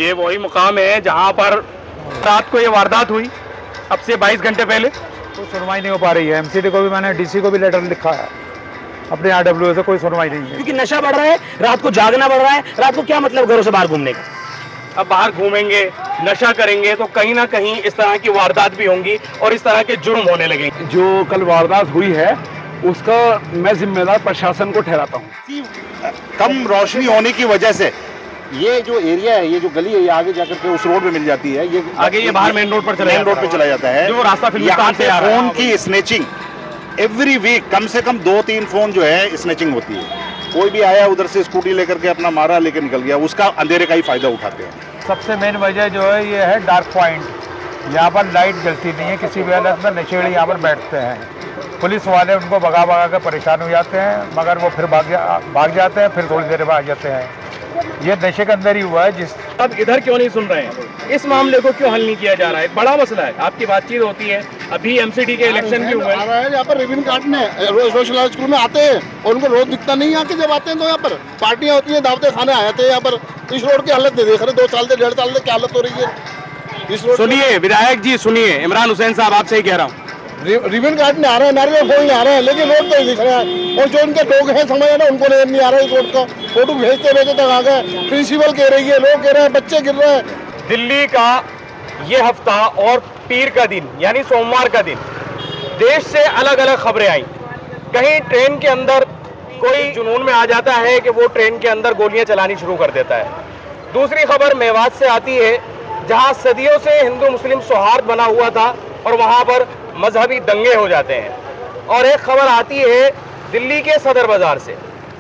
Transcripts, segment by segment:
ये वही मुकाम है जहाँ पर रात को ये वारदात हुई, अब से 22 घंटे पहले। कोई सुनवाई नहीं हो पा रही है। एमसीडी को भी मैंने, डीसी को भी लेटर लिखा है, अपने आरडब्ल्यू से कोई सुनवाई नहीं है। क्योंकि नशा बढ़ रहा है, रात को जागना बढ़ रहा है। रात को क्या मतलब घरों से बाहर घूमने का? अब बाहर घूमेंगे, नशा करेंगे तो कहीं ना कहीं इस तरह की वारदात भी होंगी और इस तरह के जुर्म होने लगेंगे। जो कल वारदात हुई है उसका मैं जिम्मेदार प्रशासन को ठहराता हूँ। कम रोशनी होने की वजह से ये जो एरिया है, ये जो गली है, ये आगे जाकर के उस रोड पे मिल जाती है। ये आगे ये बाहर मेन रोड पर चला जाता है जो रास्ता यहाँ पे फोन की स्नेचिंग एवरी वीक कम से कम 2-3 फोन जो है स्नेचिंग होती है। कोई भी आया उधर से स्कूटी लेकर के अपना मारा लेकर निकल गया, उसका अंधेरे का ही फायदा उठाते हैं। सबसे मेन वजह जो है ये है डार्क पॉइंट। यहाँ पर लाइट जलती नहीं है, किसी भी हालत में नशेड़ी यहाँ पर बैठते हैं। पुलिस वाले उनको भगा कर परेशान हो जाते हैं, मगर वो फिर भाग जाते हैं, फिर थोड़ी देर बाद आ जाते हैं। ये नशे के अंदर ही हुआ है। जिस अब इधर क्यों नहीं सुन रहे हैं? इस मामले को क्यों हल नहीं किया जा रहा है? बड़ा मसला है, आपकी बातचीत होती है। अभी एमसीडी के इलेक्शन भी हुए हैं, यहाँ पर रिबन काटने सोशल स्कूल में आते हैं और उनको रोज दिखता नहीं है। आके जब आते हैं तो यहाँ पर पार्टियां होती हैं, दावते खाने आए थे। यहाँ पर इस रोड की हालत देख रहे, 2 साल से 1.5 साल से क्या हालत हो रही है इस रोड। सुनिए विधायक जी, सुनिए, इमरान हुसैन साहब आपसे ही कह रहा हूँ। रिबन काटने आ रहे हैं, नारियल फोड़ने आ रहे हैं, लेकिन रोड तो दिख रहा है। और जो उनके लोग हैं समझ ना, उनको नजर नहीं आ रहा है इस रोड का। फोटो भेजते तक आ गए, प्रिंसिपल कह रही है, लोग कह रहे हैं, बच्चे गिर रहे हैं। दिल्ली का ये हफ्ता और पीर का दिन यानी सोमवार का दिन देश से अलग अलग खबरें आई। कहीं ट्रेन के अंदर कोई जुनून में आ जाता है कि वो ट्रेन के अंदर गोलियां चलानी शुरू कर देता है। दूसरी खबर मेवात से आती है, जहां सदियों से हिंदू मुस्लिम सौहार्द बना हुआ था और वहां पर मजहबी दंगे हो जाते हैं। और एक खबर आती है दिल्ली के सदर बाजार से।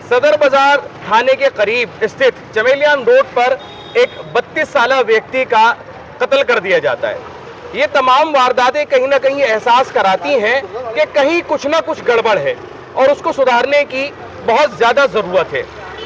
सदर बाजार थाने के करीब स्थित चमेलियान रोड पर एक 32 साल व्यक्ति का कत्ल कर दिया जाता है। ये तमाम वारदातें कहीं ना कहीं एहसास कराती हैं कि कहीं कुछ ना कुछ गड़बड़ है और उसको सुधारने की बहुत ज़्यादा ज़रूरत है।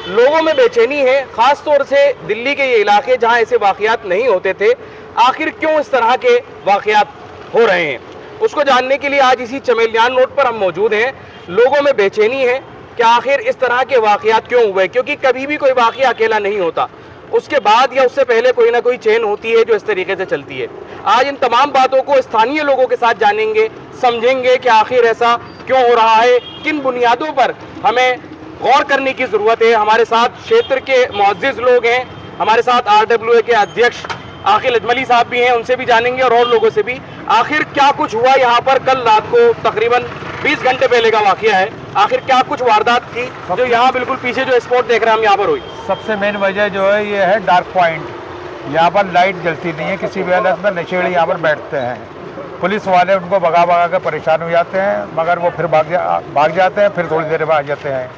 लोगों में बेचैनी है, ख़ास तौर से दिल्ली के ये इलाके जहां ऐसे वाक़यात नहीं होते थे। आखिर क्यों इस तरह के वाक़यात हो रहे हैं, उसको जानने के लिए आज इसी चमेलियान रोड पर हम मौजूद हैं। लोगों में बेचैनी है कि आखिर इस तरह के वाक़यात क्यों हुए, क्योंकि कभी भी कोई वाक़या अकेला नहीं होता, उसके बाद या उससे पहले कोई ना कोई चेन होती है जो इस तरीके से चलती है। आज इन तमाम बातों को स्थानीय लोगों के साथ जानेंगे, समझेंगे कि आखिर ऐसा क्यों हो रहा है, किन बुनियादों पर हमें गौर करने की ज़रूरत है। हमारे साथ क्षेत्र के मुअज़्ज़िज़ लोग हैं, हमारे साथ आरडब्ल्यूए के अध्यक्ष आकिल अजमली साहब भी हैं, उनसे भी जानेंगे और लोगों से भी। आखिर क्या कुछ हुआ यहाँ पर? कल रात को तकरीबन 20 घंटे पहले का वाक़या है। आखिर क्या कुछ वारदात थी जो यहाँ बिल्कुल पीछे जो स्पॉट देख रहे हैं हम यहाँ पर हुई? सबसे मेन वजह जो है ये है डार्क पॉइंट। यहाँ पर लाइट जलती नहीं है, किसी भी हालत में नशेड़ी यहाँ पर बैठते हैं। पुलिस वाले उनको भगा कर परेशान हो जाते हैं, मगर वो फिर भाग जाते हैं, फिर थोड़ी देर बाद आ जाते हैं।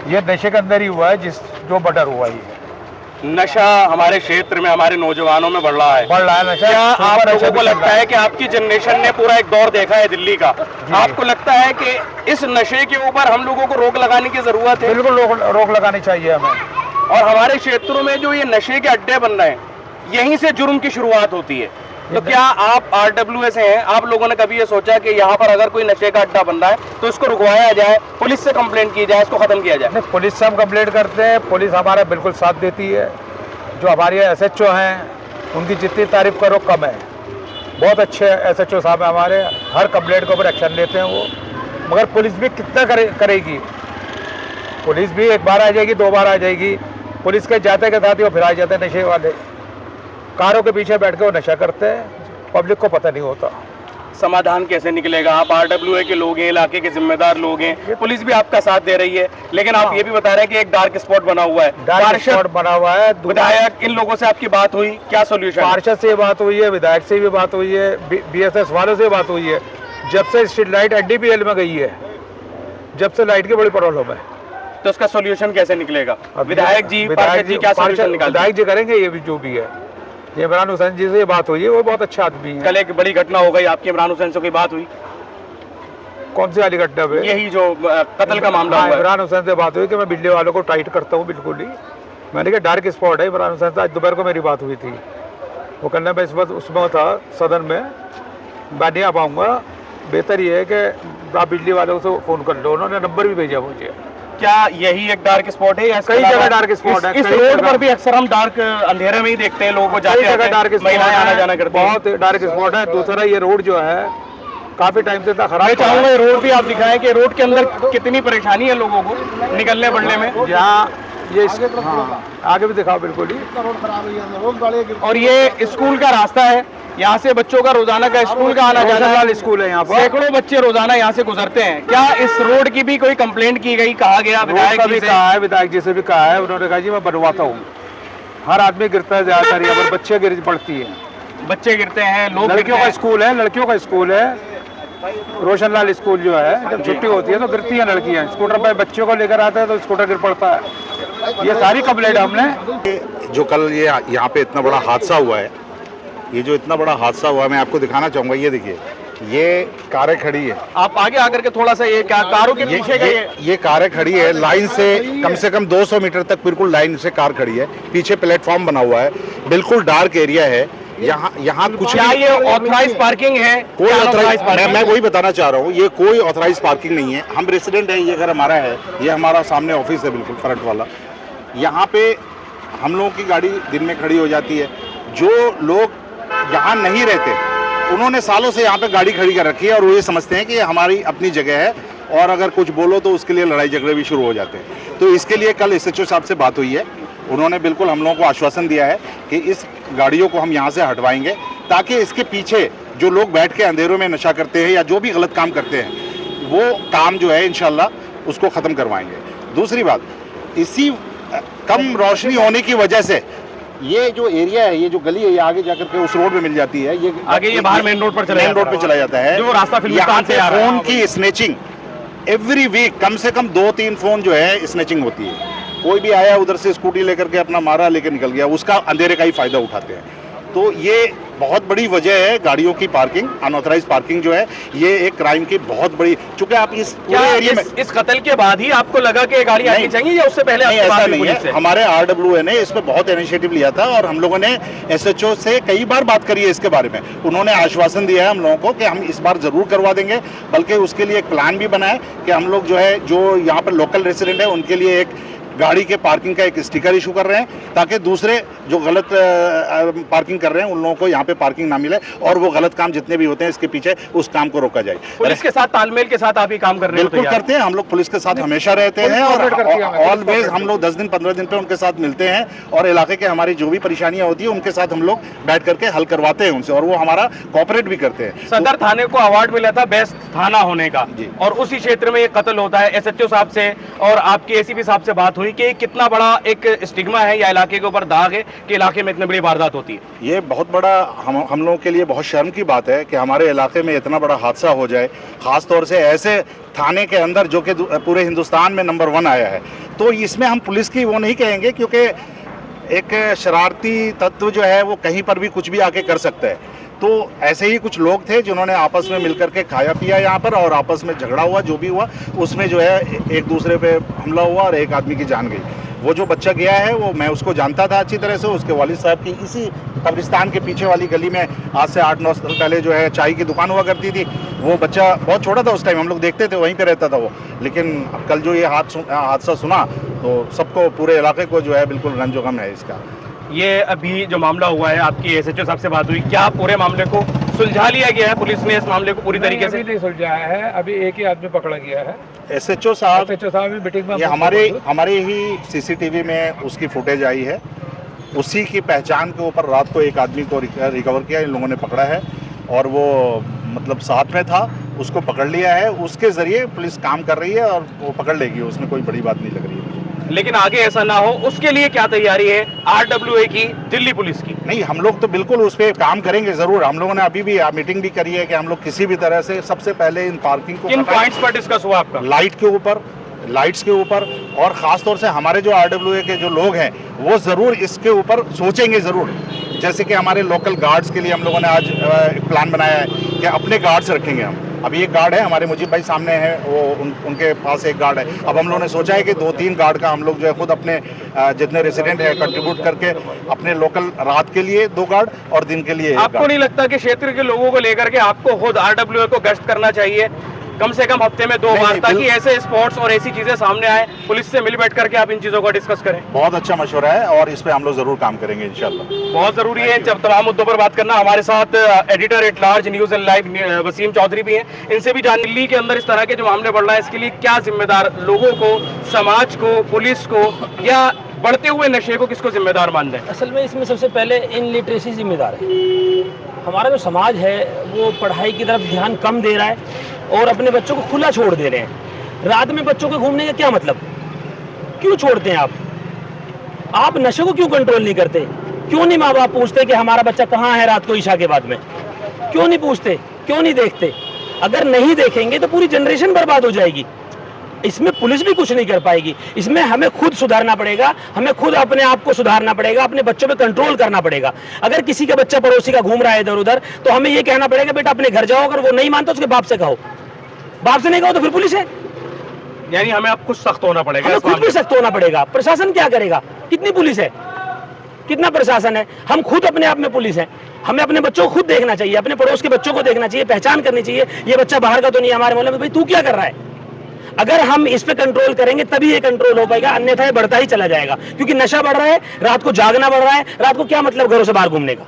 ये नशे के अंदर ही हुआ है जो मर्डर हुआ ही है। नशा हमारे क्षेत्र में, हमारे नौजवानों में बढ़ रहा है नशा। क्या आप लोगों को लगता है कि आपकी जनरेशन ने पूरा एक दौर देखा है दिल्ली का, आपको लगता है कि इस नशे के ऊपर हम लोगों को रोक लगाने की जरूरत है? बिल्कुल रोक लगानी चाहिए हमें। और हमारे क्षेत्रों में जो ये नशे के अड्डे बन रहे हैं, यहीं से जुर्म की शुरुआत होती है। तो क्या आप आरडब्ल्यूए से हैं, आप लोगों ने कभी ये सोचा कि यहाँ पर अगर कोई नशे का अड्डा बन रहा है तो इसको रुकवाया जाए, पुलिस से कंप्लेंट की जाए, इसको खत्म किया जाए? नहीं, पुलिस से हम कंप्लेंट करते हैं, पुलिस हमारा बिल्कुल साथ देती है। जो हमारे SHO हैं उनकी जितनी तारीफ करो कम है। बहुत अच्छे SHO साहब हैं हमारे, हर कंप्लेंट के ऊपर एक्शन लेते हैं वो। मगर पुलिस भी कितना करेगी? पुलिस भी एक बार आ जाएगी, 2 बार आ जाएगी। पुलिस के जाते के साथ ही वो फिर आ जाते हैं नशे वाले, कारों के पीछे बैठ के वो नशा करते हैं, पब्लिक को पता नहीं होता। समाधान कैसे निकलेगा? आप आरडब्ल्यूए के लोग हैं, इलाके के जिम्मेदार लोग हैं, पुलिस भी आपका साथ दे रही है, लेकिन आप ये भी बता रहे हैं कि एक डार्क स्पॉट बना हुआ है। डार्क स्पॉट बना हुआ है। विधायक, इन लोगों से आपकी बात हुई, क्या सोल्यूशन? पार्षद से बात हुई है, विधायक से भी बात हुई है, BSS वालों से बात हुई है। जब से स्ट्रीट लाइट NDPL में गई है, जब से लाइट की बड़ी प्रॉब्लम है, तो उसका सोल्यूशन कैसे निकलेगा? विधायक जी, पार्षद जी क्या सोल्यूशन निकालते हैं? विधायक जी करेंगे ये भी, जो भी है। ये इमरान हुसैन जी से बात हुई है, वो बहुत अच्छा आदमी है। कल एक बड़ी घटना हो गई, आपकी इमरान हुसैन से कोई बात हुई? कौन सी वाली घटना पे? यही जो कत्ल का मामला हुआ है। इमरान हुसैन से बात हुई कि मैं बिजली वालों को टाइट करता हूँ बिल्कुल ही। मैंने कहा डार्क स्पॉट है। इमरान हुसैन से आज दोपहर को मेरी बात हुई थी, वो कहना मैं इस वक्त उसमें था सदन में, मैं नहीं आ पाऊँगा, बेहतर ये है कि आप बिजली वालों से फ़ोन कर लो। उन्होंने नंबर भी भेजा मुझे, क्या यही एक डार्क स्पॉट है या इसके कई अलावा जगह dark spot है, इस कई रोड जगह। पर भी अक्सर हम डार्क अंधेरे में ही देखते हैं लोगों को कई जाते जगह आते, डार्क महिलाएं आना जाना करती हैं। बहुत डार्क स्पॉट है। दूसरा ये रोड जो है काफी टाइम से इतना खराब मैं पड़ा चाहूंगा है। ये रोड भी आप दिखाएं कि रोड के अंदर कितनी परेशानी है लोगों को निकलने बढ़ने में। यहाँ ये हाँ, आगे भी दिखाओ बिल्कुल ही। रोड खराब है, रोज गाड़ियाँ गिरती हैं। और ये स्कूल का रास्ता है, यहाँ से बच्चों का रोजाना का स्कूल का आना जाना रोशनलाल है। स्कूल है यहाँ पर। सैकड़ों बच्चे रोजाना यहाँ से गुजरते हैं। क्या इस रोड की भी कोई कंप्लेंट की गई, कहा गया रोड विधायक का जी भी से? कहा है, विधायक जी से भी कहा है, उन्होंने कहा जी मैं बनवाता हूँ। हर आदमी गिरता है ज्यादातर, यहाँ पर बच्चे गिर पड़ती है। बच्चे गिरते हैं, लोग गिरते लड़कियों का हैं। स्कूल है, लड़कियों का स्कूल है। रोशनलाल स्कूल जो है, जब छुट्टी होती है तो गिरती हैं लड़कियां। स्कूटर पर बच्चों को लेकर आते हैं तो स्कूटर गिर पड़ता है। ये सारी कंप्लेंट हमने जो कल ये यहाँ पे इतना बड़ा हादसा हुआ है, ये जो इतना बड़ा हादसा हुआ है, मैं आपको दिखाना चाहूँगा। ये देखिए, ये कारें खड़ी है, आप आगे आकर के थोड़ा सा ये क्या कारों के पीछे का ये कारें खड़ी है लाइन से कम 200 मीटर तक, बिल्कुल लाइन से कार खड़ी है। पीछे प्लेटफॉर्म बना हुआ है, बिल्कुल डार्क एरिया है। यहाँ कुछ क्या ये ऑथराइज पार्किंग है? कोई क्या ऑथराइज parking? मैं वही बताना चाह रहा हूँ, ये कोई ऑथराइज पार्किंग नहीं है। हम रेसिडेंट हैं, ये घर हमारा है, ये हमारा सामने ऑफिस है बिल्कुल फ्रंट वाला। यहाँ पे हम लोगों की गाड़ी दिन में खड़ी हो जाती है। जो लोग यहाँ नहीं रहते, उन्होंने सालों से यहाँ पे गाड़ी खड़ी कर रखी है और वो ये समझते हैं कि ये हमारी अपनी जगह है, और अगर कुछ बोलो तो उसके लिए लड़ाई झगड़े भी शुरू हो जाते हैं। तो इसके लिए कल एसएचओ साहब से बात हुई है, उन्होंने बिल्कुल हम लोगों को आश्वासन दिया है कि इस गाड़ियों को हम यहाँ से हटवाएंगे, ताकि इसके पीछे जो लोग बैठ के अंधेरों में नशा करते हैं या जो भी गलत काम करते हैं, वो काम जो है इंशाल्लाह उसको ख़त्म करवाएंगे। दूसरी बात, इसी कम रोशनी होने की वजह से ये जो एरिया है, ये जो गली है, ये आगे जाकर के उस रोड में मिल जाती है। ये आगे ये बाहर मेन रोड पर चला मेन जाता रोड पे है। चला जाता है, जो रास्ता फिल्मिस्तान यहाँ से पे आ रहा है। फोन की स्नेचिंग एवरी वीक कम से कम 2-3 फोन जो है स्नेचिंग होती है। कोई भी आया उधर से स्कूटी लेकर के अपना मारा, लेकर निकल गया, उसका अंधेरे का ही फायदा उठाते हैं। तो ये बहुत बड़ी वजह है गाड़ियों की पार्किंग, अनऑथराइज पार्किंग जो है, ये एक क्राइम की बहुत बड़ी, चूंकि आप इस क्या पूरे एरिया में इस कत्ल के बाद ही आपको लगा कि ये गाड़ी आनी नहीं। चाहिए या उससे पहले नहीं, आपकी बात ऐसा हुई नहीं पुलिस से? है। हमारे RWA ने इस पे बहुत इनिशिएटिव लिया था और हम लोगों ने एसएचओ से कई बार बात करी है इसके बारे में। उन्होंने आश्वासन दिया है हम लोगों को कि हम इस बार जरूर करवा देंगे, बल्कि उसके लिए एक प्लान भी बना है कि हम लोग जो है, जो यहाँ पर लोकल रेसिडेंट है, उनके लिए एक गाड़ी के पार्किंग का एक स्टिकर इशू कर रहे हैं, ताकि दूसरे जो गलत पार्किंग कर रहे हैं उन लोगों को यहाँ पे पार्किंग ना मिले, और वो गलत काम जितने भी होते हैं इसके पीछे, उस काम को रोका जाए। पुलिस के साथ तालमेल के साथ आप ये काम कर रहे हो? बिल्कुल करते हैं हम लोग, पुलिस के साथ हमेशा रहते हैं, cooperate करती है और हमें, ऑलवेज हम लोग 10 दिन 15 दिन पे उनके साथ मिलते हैं, और इलाके के हमारी जो भी परेशानियां होती है उनके साथ हम लोग बैठ करके हल करवाते हैं उनसे, और वो हमारा कोऑपरेट भी करते हैं। सदर थाने को अवार्ड मिला था बेस्ट थाना होने का, जी। और उसी क्षेत्र में ये कत्ल होता है। एसएचओ साहब से और आपके एसीपी साहब से बात हुई कि कितना बड़ा एक स्टिग्मा है या इलाके के ऊपर दाग है कि इलाके में इतनी बड़ी वारदात होती है? ये बहुत बड़ा हम लोगों के लिए बहुत शर्म की बात है कि हमारे इलाके में इतना बड़ा हादसा हो जाए, खास तौर से ऐसे थाने के अंदर जो कि पूरे हिंदुस्तान में नंबर 1 आया है। तो इसमें हम पुलिस की वो नहीं कहेंगे, क्योंकि एक शरारती तत्व जो है वो कहीं पर भी कुछ भी आके कर सकता है। तो ऐसे ही कुछ लोग थे जिन्होंने आपस में मिलकर के खाया पिया यहाँ पर, और आपस में झगड़ा हुआ, जो भी हुआ उसमें जो है एक दूसरे पे हमला हुआ और एक आदमी की जान गई। वो जो बच्चा गया है वो मैं उसको जानता था अच्छी तरह से, उसके वालिद साहब की इसी कब्रिस्तान के पीछे वाली गली में आज से 8-9 साल पहले जो है चाय की दुकान हुआ करती थी। वो बच्चा बहुत छोटा था उस टाइम, हम लोग देखते थे, वहीं पे रहता था वो। लेकिन कल जो ये हादसा सुना तो सबको, पूरे इलाके को जो है बिल्कुल रंजो गम है इसका। ये अभी जो मामला हुआ है, आपकी एसएचओ साहब से बात हुई, क्या पूरे मामले को सुलझा लिया गया है? पुलिस ने इस मामले को पूरी तरीके से नहीं सुलझाया है, अभी एक ही आदमी पकड़ा गया है। एसएचओ साहब भी मीटिंग में ये हमारे ही सीसीटीवी में उसकी फुटेज आई है, उसी की पहचान के ऊपर रात को एक आदमी को रिकवर किया, इन लोगों ने पकड़ा है, और वो मतलब साथ में था, उसको पकड़ लिया है। उसके जरिए पुलिस काम कर रही है और वो पकड़ लेगी, उसमें कोई बड़ी बात नहीं लग रही है। लेकिन आगे ऐसा ना हो उसके लिए क्या तैयारी है RWA की, दिल्ली पुलिस की? नहीं, हम लोग तो बिल्कुल उस पर काम करेंगे ज़रूर। हम लोगों ने अभी भी मीटिंग भी करी है कि हम लोग किसी भी तरह से सबसे पहले इन पार्किंग को किन पॉइंट्स पर डिस्कस हुआ आपका? लाइट्स के ऊपर, और ख़ास तौर से हमारे जो RWA के जो लोग हैं वो ज़रूर इसके ऊपर सोचेंगे ज़रूर। जैसे कि हमारे लोकल गार्ड्स के लिए हम लोगों ने आज एक प्लान बनाया है कि अपने गार्ड्स रखेंगे हम। अभी एक गार्ड है हमारे, मुजीब भाई सामने है, वो उनके पास एक गार्ड है। अब हम लोगों ने सोचा है कि 2-3 गार्ड का हम लोग जो है खुद अपने जितने रेसिडेंट है कंट्रीब्यूट करके, अपने लोकल रात के लिए 2 गार्ड और दिन के लिए 1 आपको नहीं लगता कि क्षेत्र के लोगों को लेकर के आपको खुद RWA को गश्त करना चाहिए? कम से कम हफ्ते में 2 नहीं, बार, नहीं, ताकि ऐसे स्पॉट्स और ऐसी चीजें सामने आए, पुलिस से मिल बैठ करके आप इन चीजों को डिस्कस करें। बहुत अच्छा मशवरा है और इस पे हम लोग जरूर काम करेंगे इंशाल्लाह। बहुत जरूरी है जब तमाम मुद्दों पर बात करना। हमारे साथ editor at large news and live Wasim Chaudhary भी हैं, इनसे भी जान। दिल्ली के अंदर इस तरह के जो मामले बढ़ रहा है, इसके लिए क्या जिम्मेदार, लोगों को, समाज को, पुलिस को, या बढ़ते हुए नशे को किसको जिम्मेदार मान दें? असल में इसमें सबसे पहले इनलिटरेसी जिम्मेदार है। हमारा जो समाज है वो पढ़ाई की तरफ ध्यान कम दे रहा है और अपने बच्चों को खुला छोड़ दे रहे हैं। रात में बच्चों के घूमने का क्या मतलब, क्यों छोड़ते हैं आप नशे को क्यों कंट्रोल नहीं करते? क्यों नहीं माँ बाप पूछते कि हमारा बच्चा कहाँ है रात को ईशा के बाद में? क्यों नहीं पूछते, क्यों नहीं देखते? अगर नहीं देखेंगे तो पूरी जनरेशन बर्बाद हो जाएगी। इसमें पुलिस भी कुछ नहीं कर पाएगी। इसमें हमें खुद सुधारना पड़ेगा, हमें खुद अपने आप को सुधारना पड़ेगा, अपने बच्चों पे कंट्रोल करना पड़ेगा। अगर किसी का बच्चा पड़ोसी का घूम रहा है इधर उधर, तो हमें ये कहना पड़ेगा बेटा अपने घर जाओ, अगर वो नहीं मानता उसके बाप से कहो, बाप से नहीं कहो तो फिर पुलिस है। यानी हमें अब कुछ सख्त होना पड़ेगा, हमें खुद भी सख्त होना पड़ेगा। प्रशासन क्या करेगा? कितनी पुलिस है, कितना प्रशासन है? हम खुद अपने आप में पुलिस हैं। हमें अपने बच्चों को खुद देखना चाहिए, अपने पड़ोस के बच्चों को देखना चाहिए, पहचान करनी चाहिए ये बच्चा बाहर का तो नहीं, हमारे मोहल्ले में भाई तू क्या कर रहा है। अगर हम इस पे कंट्रोल करेंगे तभी ये कंट्रोल हो पाएगा, अन्यथा ये बढ़ता ही चला जाएगा। क्योंकि नशा बढ़ रहा है, रात को जागना बढ़ रहा है। रात को क्या मतलब घरों से बाहर घूमने का?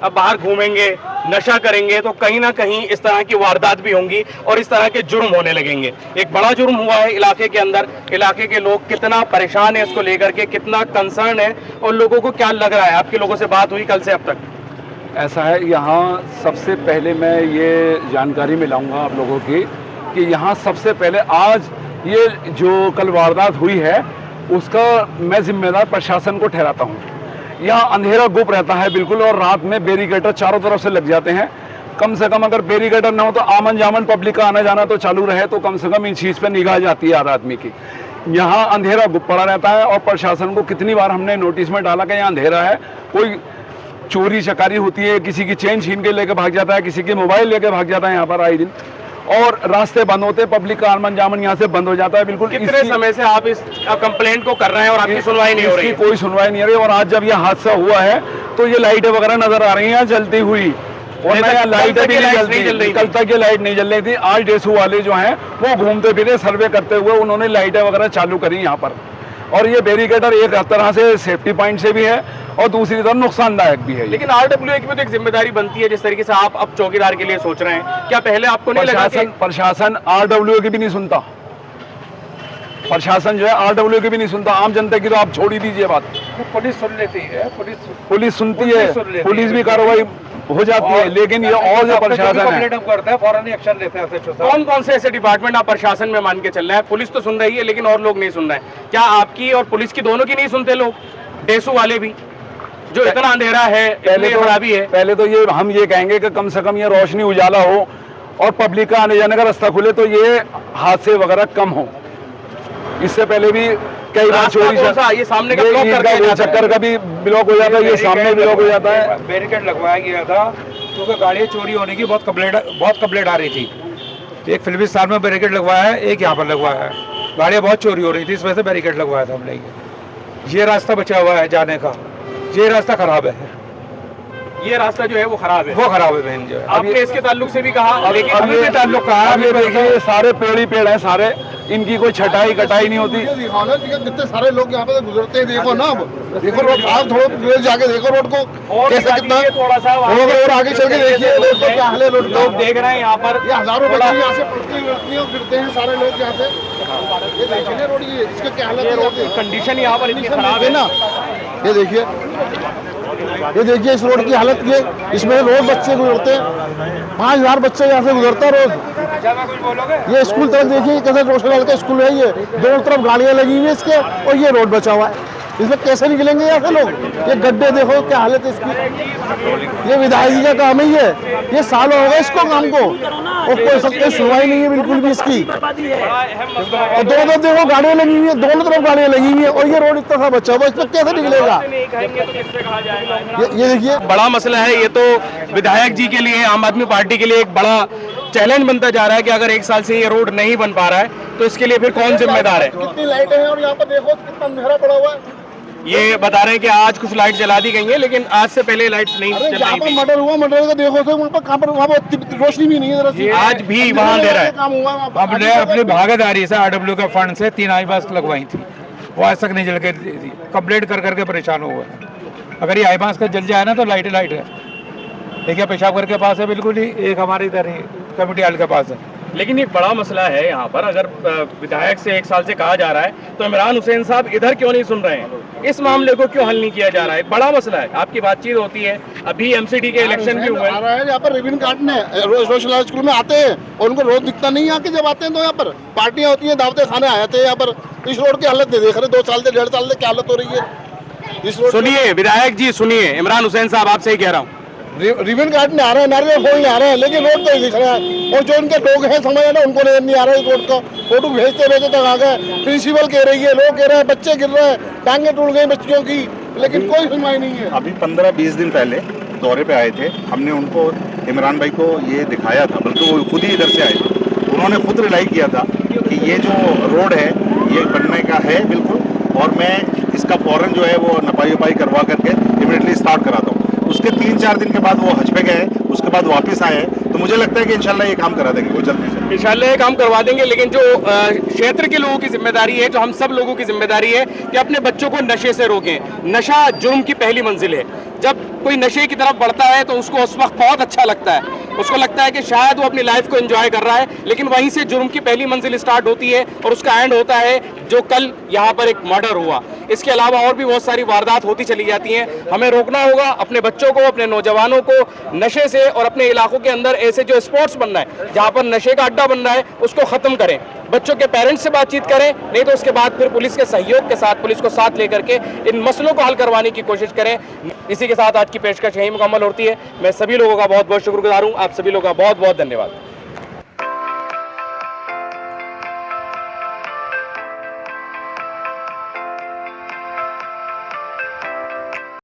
अब बाहर घूमेंगे, नशा करेंगे तो कहीं ना कहीं इस तरह की वारदात भी होंगी और इस तरह के जुर्म होने लगेंगे। एक बड़ा जुर्म हुआ है इलाके के अंदर, इलाके के लोग कितना परेशान है इसको लेकर के, कितना कंसर्न है, और लोगों को क्या लग रहा है? आपके लोगों से बात हुई कल से अब तक? ऐसा है, यहाँ सबसे पहले मैं ये जानकारी मिलाऊंगा आप लोगों की कि यहाँ सबसे पहले आज ये जो कल वारदात हुई है उसका मैं जिम्मेदार प्रशासन को ठहराता हूँ। यहाँ अंधेरा गुप रहता है बिल्कुल, और रात में बैरिकेटर चारों तरफ से लग जाते हैं। कम से कम अगर बैरिकेटर ना हो तो आमन जामन पब्लिक का आना जाना तो चालू रहे, तो कम से कम इन चीज़ पर निगाह जाती है हर आदमी की। यहाँ अंधेरा गुप पड़ा रहता है और प्रशासन को कितनी बार हमने नोटिस में डाला कि यहाँ अंधेरा है, कोई चोरी चकारी होती है, किसी की चेन छीन के लेके भाग जाता है, किसी की मोबाइल लेके भाग जाता है यहाँ पर आए दिन, और रास्ते बंद होते, पब्लिक का आमन जामन यहाँ से बंद हो जाता है बिल्कुल। कितने समय से आप इस कंप्लेंट को कर रहे हैं और आपकी सुनवाई नहीं हो रही है? कोई सुनवाई नहीं हो रही। और आज जब ये हादसा हुआ है तो ये लाइटें वगैरह नजर आ रही हैं जलती हुई, और नया लाइटें भी नहीं जलती। कल तक ये लाइट नहीं जल रही थी। आज डेसू वाले जो हैं वो घूमते फिरे सर्वे करते हुए उन्होंने लाइटें वगैरह चालू करी यहाँ पर। और ये बैरिकेटर एक तरह से सेफ्टी पॉइंट से भी है और दूसरी तरफ नुकसानदायक भी है। लेकिन आरडब्ल्यूए की भी तो एक जिम्मेदारी बनती है, जिस तरीके से आप अब चौकीदार के लिए सोच रहे हैं, क्या पहले आपको नहीं लगा कि प्रशासन आरडब्ल्यूए की भी नहीं सुनता? प्रशासन जो है आरडब्ल्यूए की भी नहीं सुनता, आम जनता की तो आप छोड़ ही दीजिए बात। पुलिस सुन लेती है, पुलिस सुनती है, पुलिस भी कार्रवाई हो जाती है, लेकिन ये और जो प्रशासन है करता है फौरन एक्शन लेते हैं। कौन कौन से ऐसे डिपार्टमेंट आप प्रशासन में मान के चल रहे हैं? पुलिस तो सुन रही है लेकिन और लोग नहीं सुन रहे हैं। क्या आपकी और पुलिस की दोनों की नहीं सुनते लोग? डेसू वाले भी, जो इतना अंधेरा है, पहले तो खराबी है। पहले तो ये हम ये कहेंगे कि कम से कम ये रोशनी उजाला हो और पब्लिक का आने जाने का रास्ता खुले, तो ये हादसे वगैरह कम हो। इससे पहले भी कई बार चोरी ये सामने का ब्लॉक करके चक्कर का भी ब्लॉक हो जाता है, ये सामने ब्लॉक हो जाता है। बैरिकेड लगवाया गया था क्योंकि गाड़ियाँ चोरी होने की बहुत कंप्लेंट आ रही थी। एक फिल्मी स्टार में बैरिकेड लगवाया है, एक यहाँ पर लगवाया है। गाड़ियाँ बहुत चोरी हो रही थी, इस वजह से बैरिकेड लगवाया था हमने। ये रास्ता बचा हुआ है जाने का, ये रास्ता खराब है। ये रास्ता जो है वो खराब है, बहन जो है। आपने इसके ताल्लुक से भी कहा, लेकिन अब ये ताल्लुक कहा, अब ये देखिए सारे पेड़ ही पेड़ हैं सारे, इनकी कोई छटाई कटाई नहीं होती। कितने सारे लोग यहाँ पे गुजरते हैं, देखो ना। अब देखो रोड, आप थोड़ा जाके देखो रोड को कैसे, कितना थोड़ा सा और आगे चल के देखिए रोड को, क्या हाल है रोड का। लोग देख रहे हैं यहाँ पर, ये हजारों बच्चे यहाँ से पढ़ती और गिरते हैं सारे लोग यहाँ से। ये देखिए ना रोड, ये इसके क्या हालत है, कंडीशन यहाँ पर इतनी खराब है ना। ये देखिए, ये देखिए इस रोड की हालत, ये इसमें रोज बच्चे गुजरते हैं। 5000 बच्चे यहाँ से गुजरते हैं रोज। ये स्कूल तरफ देखिए कैसे रोशनलाल का स्कूल है, ये दोनों तरफ गाड़ियाँ लगी हुई है इसके, और ये रोड बचा हुआ है। इसमें कैसे निकलेंगे यहाँ से लोग? ये गड्ढे देखो क्या हालत है इसकी। ये विधायक जी का काम है, ये साल हो गए इसको काम को, और कोई सबके सुनवाई नहीं है बिल्कुल भी इसकी। और दोनों तरफ देखो गाड़ियाँ लगी हुई है, दोनों तरफ गाड़ियाँ लगी हुई है, और ये रोड इतना सा बचा हुआ, इसमें कैसे निकलेगा? ये देखिए बड़ा मसला है। ये तो विधायक जी के लिए, आम आदमी पार्टी के लिए एक बड़ा चैलेंज बनता जा रहा है कि अगर 1 साल से ये रोड नहीं बन पा रहा है तो इसके लिए फिर कौन जिम्मेदार है? कितनी लाइटें हैं और यहाँ पर देखो कितना अंधेरा पड़ा हुआ है। ये बता रहे हैं कि आज कुछ लाइट जला दी गई है, लेकिन आज से पहले लाइट नहीं अरे जल जहाँ रही पर थी। मर्डर हुआ, मर्डर का देखो तो वहाँ पर रोशनी भी नहीं है जरा सी। आज भी वहाँ दे रहा है। काम हुआ वहाँ पर। हमने अपनी भागीदारी से आरडब्ल्यू के फंड से 3 आई बस लगवाई थी, वो आज तक नहीं जल के दी थी। कंप्लेंट कर करके परेशान हुए हैं। अगर ये आई बांस का जल जाए ना तो लाइट है। एक ये पेशाब घर के पास है बिल्कुल ही, एक हमारे इधर ही कमेटी हॉल के पास है। लेकिन एक बड़ा मसला है यहाँ पर, अगर विधायक से 1 साल से कहा जा रहा है तो इमरान हुसैन साहब इधर क्यों नहीं सुन रहे हैं, इस मामले को क्यों हल नहीं किया जा रहा है? एक बड़ा मसला है। आपकी बातचीत होती है, अभी एमसीडी के इलेक्शन भी हुए आ रहा है यहाँ पर रिबन काटने, रोशनलाल स्कूल में आते हैं और उनको रोज दिखता नहीं है। आके जब आते हैं तो यहाँ पर पार्टियां होती हैं, दावते खाने आए थे यहाँ पर। इस रोड की हालत देख रहे, 2 साल से 1.5 साल से क्या हालत हो रही है इस रोड। सुनिए विधायक जी, सुनिए, इमरान हुसैन साहब आपसे ही कह रहा हूँ, रिबन काटने आ रहे हैं, नारियल फोड़ने आ रहे हैं, लेकिन रोड तो ही दिख रहा है। और जो उनके लोग हैं समझ ना, उनको नजर नहीं आ रहा है इस रोड का। फोटो भेजते भेजते तक आ गए। प्रिंसिपल कह रही है, लोग कह रहे हैं बच्चे गिर रहे हैं, टांगे टूट गई बच्चियों की, लेकिन कोई सुनवाई नहीं है। अभी 15-20 दिन पहले दौरे पे आए थे, हमने उनको, इमरान भाई को ये दिखाया था, बल्कि वो खुद ही इधर से आए थे। उन्होंने खुद रिलाई किया था कि ये जो रोड है ये बनने का है बिल्कुल, और मैं इसका फौरन जो है वो नपाई उपाई करवा करके इमीडिएटली स्टार्ट कराता हूँ। उसके 3-4 दिन के बाद वो हज पे गए, उसके बाद वापस आए, तो मुझे लगता है कि इंशाल्लाह ये काम करा देंगे वो जल्दी से। इंशाल्लाह ये काम करवा देंगे। लेकिन जो क्षेत्र के लोगों की जिम्मेदारी है, जो हम सब लोगों की जिम्मेदारी है कि अपने बच्चों को नशे से रोकें। नशा जुर्म की पहली मंजिल है। जब कोई नशे की तरफ बढ़ता है तो उसको उस वक्त बहुत अच्छा लगता है, उसको लगता है कि शायद वो अपनी लाइफ को एंजॉय कर रहा है, लेकिन वहीं से जुर्म की पहली मंजिल स्टार्ट होती है और उसका एंड होता है जो कल यहाँ पर एक मर्डर हुआ। इसके अलावा और भी बहुत सारी वारदात होती चली जाती हैं। हमें रोकना होगा अपने बच्चों को, अपने नौजवानों को नशे से, और अपने इलाकों के अंदर ऐसे जो स्पॉट्स बन रहा है जहाँ पर नशे का अड्डा बन रहा है उसको ख़त्म करें। बच्चों के पेरेंट्स से बातचीत करें, नहीं तो उसके बाद फिर पुलिस के सहयोग के साथ, पुलिस को साथ लेकर के इन मसलों को हल करवाने की कोशिश करें। इसी के साथ आज की पेशकश यही मुकम्मल होती है। मैं सभी लोगों का बहुत बहुत शुक्रगुजार हूँ। आप सभी लोगों का बहुत बहुत धन्यवाद।